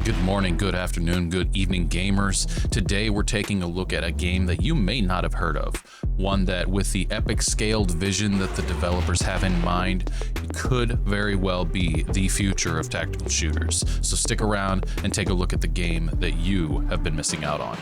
Good morning, good afternoon, good evening, gamers. Today we're taking a look at a game that you may not have heard of. One that, with the epic scaled vision that the developers have in mind, could very well be the future of tactical shooters. So stick around and take a look at the game that you have been missing out on.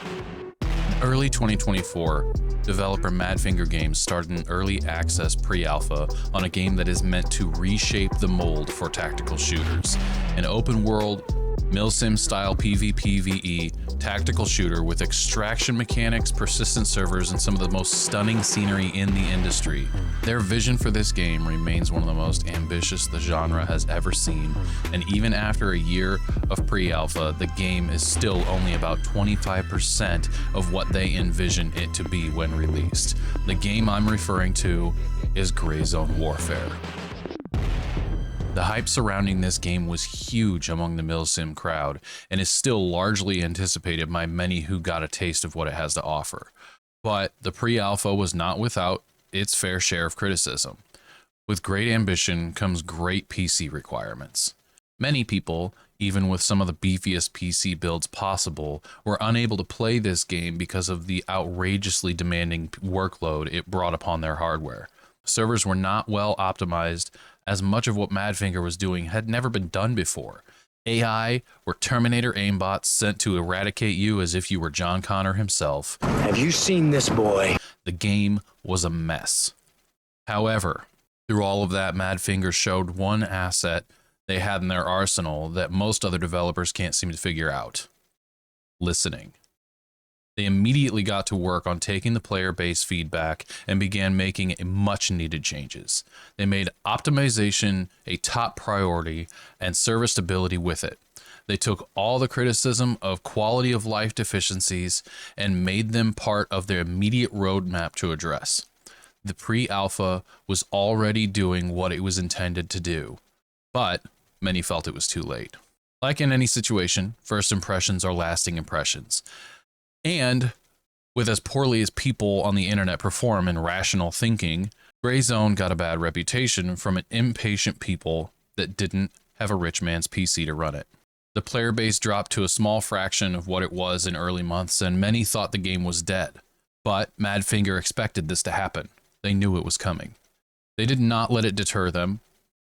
In early 2024, developer Madfinger Games started an early access pre-alpha on a game that is meant to reshape the mold for tactical shooters. An open world, milsim style PvPvE tactical shooter with extraction mechanics, persistent servers, and some of the most stunning scenery in the industry. Their vision for this game remains one of the most ambitious the genre has ever seen, and even after a year of pre-alpha, the game is still only about 25% of what they envision it to be when released. The game I'm referring to is Gray Zone Warfare. The hype surrounding this game was huge among the milsim crowd and is still largely anticipated by many who got a taste of what it has to offer. But the pre-alpha was not without its fair share of criticism. With great ambition comes great PC requirements. Many people, even with some of the beefiest PC builds possible, were unable to play this game because of the outrageously demanding workload it brought upon their hardware. Servers were not well optimized, as much of what Madfinger was doing had never been done before. AI were Terminator aimbots sent to eradicate you as if you were John Connor himself. Have you seen this boy? The game was a mess. However, through all of that, Madfinger showed one asset they had in their arsenal that most other developers can't seem to figure out: listening. They immediately got to work on taking the player base feedback and began making much needed changes. They made optimization a top priority and server stability with it. They took all the criticism of quality of life deficiencies and made them part of their immediate roadmap to address. The pre-alpha was already doing what it was intended to do, but many felt it was too late. Like in any situation, first impressions are lasting impressions. And with as poorly as people on the internet perform in rational thinking, Gray Zone got a bad reputation from an impatient people that didn't have a rich man's PC to run it. The player base dropped to a small fraction of what it was in early months, and many thought the game was dead. But Madfinger expected this to happen. They knew it was coming. They did not let it deter them.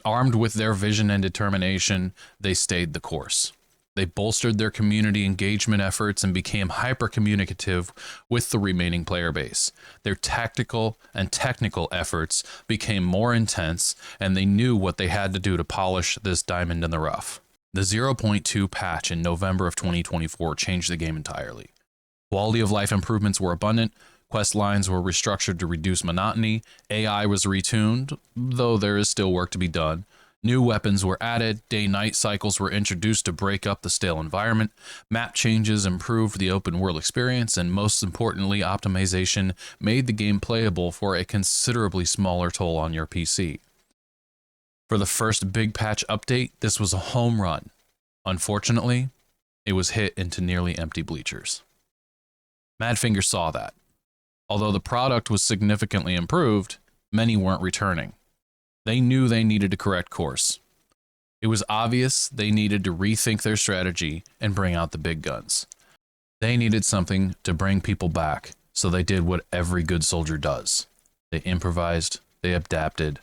Armed with their vision and determination, they stayed the course. They bolstered their community engagement efforts and became hyper-communicative with the remaining player base. Their tactical and technical efforts became more intense, and they knew what they had to do to polish this diamond in the rough. The 0.2 patch in November of 2024 changed the game entirely. Quality of life improvements were abundant, quest lines were restructured to reduce monotony, AI was retuned, though there is still work to be done. New weapons were added, day-night cycles were introduced to break up the stale environment, map changes improved the open-world experience, and most importantly, optimization made the game playable for a considerably smaller toll on your PC. For the first big patch update, this was a home run. Unfortunately, it was hit into nearly empty bleachers. Madfinger saw that. Although the product was significantly improved, many weren't returning. They knew they needed to correct course. It was obvious they needed to rethink their strategy and bring out the big guns. They needed something to bring people back, so they did what every good soldier does. They improvised, they adapted,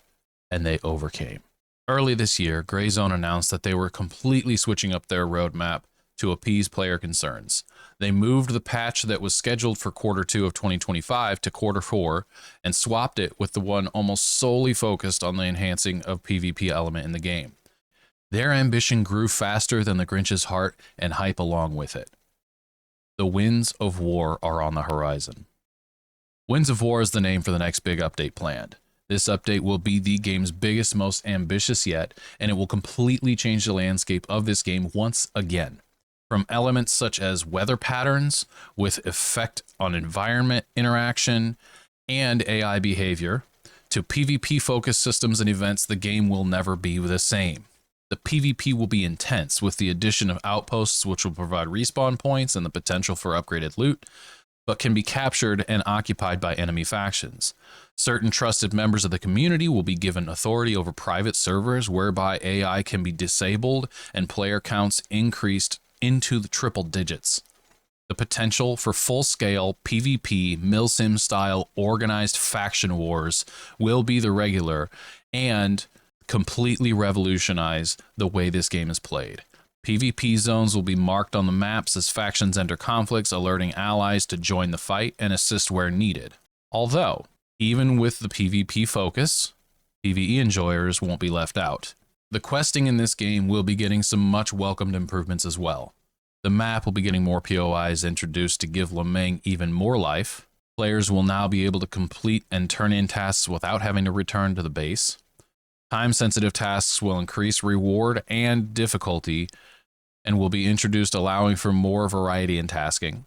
and they overcame. Early this year, Gray Zone announced that they were completely switching up their roadmap to appease player concerns. They moved the patch that was scheduled for Q2 of 2025 to Q4 and swapped it with the one almost solely focused on the enhancing of PvP element in the game. Their ambition grew faster than the Grinch's heart and hype along with it. The Winds of War are on the horizon. Winds of War is the name for the next big update planned. This update will be the game's biggest, most ambitious yet, and it will completely change the landscape of this game once again. From elements such as weather patterns with effect on environment interaction and AI behavior, to PvP-focused systems and events, the game will never be the same. The PvP will be intense, with the addition of outposts which will provide respawn points and the potential for upgraded loot, but can be captured and occupied by enemy factions. Certain trusted members of the community will be given authority over private servers whereby AI can be disabled and player counts increased into the triple digits. The potential for full-scale PvP, milsim-style organized faction wars will be the regular and completely revolutionize the way this game is played. PvP zones will be marked on the maps as factions enter conflicts, alerting allies to join the fight and assist where needed. Although, even with the PvP focus, PvE enjoyers won't be left out. The questing in this game will be getting some much welcomed improvements as well. The map will be getting more POIs introduced to give Lemeng even more life. Players will now be able to complete and turn in tasks without having to return to the base. Time-sensitive tasks will increase reward and difficulty and will be introduced, allowing for more variety in tasking.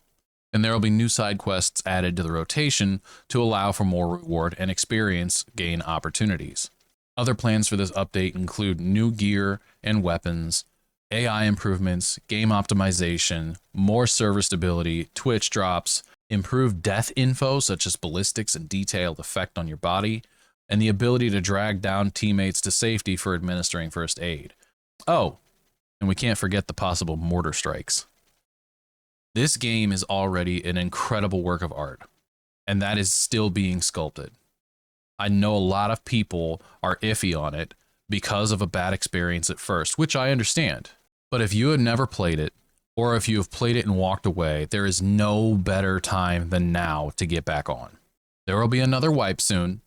And there will be new side quests added to the rotation to allow for more reward and experience gain opportunities. Other plans for this update include new gear and weapons, AI improvements, game optimization, more server stability, Twitch drops, improved death info such as ballistics and detailed effect on your body, and the ability to drag down teammates to safety for administering first aid. Oh, and we can't forget the possible mortar strikes. This game is already an incredible work of art, and that is still being sculpted. I know a lot of people are iffy on it because of a bad experience at first, which I understand. But if you have never played it, or if you have played it and walked away, there is no better time than now to get back on. There will be another wipe soon,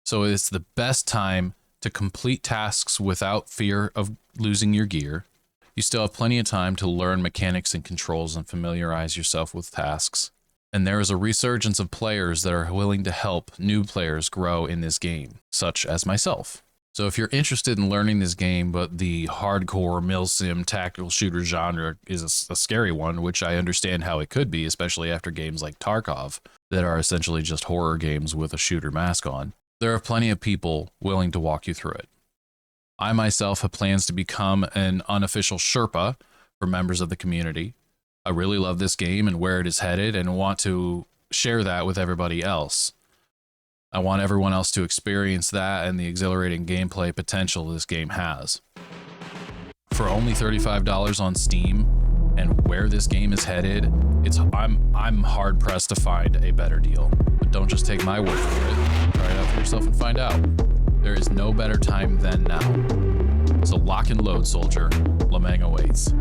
so it's the best time to complete tasks without fear of losing your gear. You still have plenty of time to learn mechanics and controls and familiarize yourself with tasks. And there is a resurgence of players that are willing to help new players grow in this game, such as myself. So if you're interested in learning this game, but the hardcore milsim tactical shooter genre is a scary one, which I understand how it could be, especially after games like Tarkov, that are essentially just horror games with a shooter mask on, there are plenty of people willing to walk you through it. I myself have plans to become an unofficial Sherpa for members of the community. I really love this game and where it is headed and want to share that with everybody else. I want everyone else to experience that and the exhilarating gameplay potential this game has. For only $35 on Steam and where this game is headed, I'm hard pressed to find a better deal. But don't just take my word for it. Try it out for yourself and find out. There is no better time than now. So lock and load, soldier. Lemeng awaits.